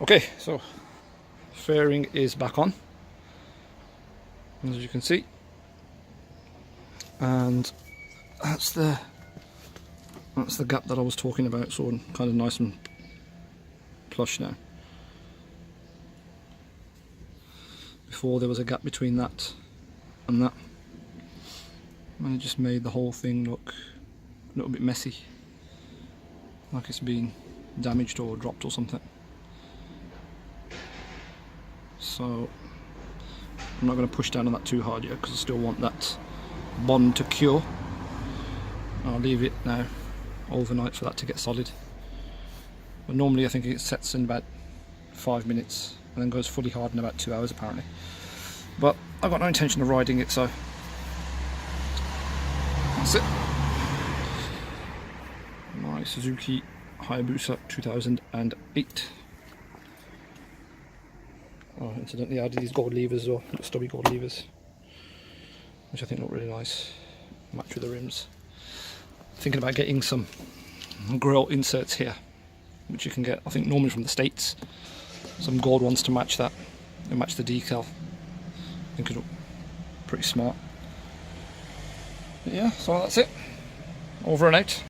Okay, so fairing is back on, as you can see, and that's the gap that I was talking about. So kind of nice and plush now. Before there was a gap between that and that, and it just made the whole thing look a little bit messy, like it's been damaged or dropped or something. So I'm not going to push down on that too hard yet because I still want that bond to cure. I'll leave it now overnight for that to get solid. But normally I think it sets in about 5 minutes and then goes fully hard in about 2 hours apparently. But I've got no intention of riding it, so that's it. My Suzuki Hayabusa 2008. Oh, incidentally I added these gold levers as well, stubby gold levers, which I think look really nice, match with the rims. Thinking about getting some grille inserts here, which you can get, I think, normally from the States. Some gold ones to match that, and match the decal. I think it'll look pretty smart. But yeah, so that's it. Over and out.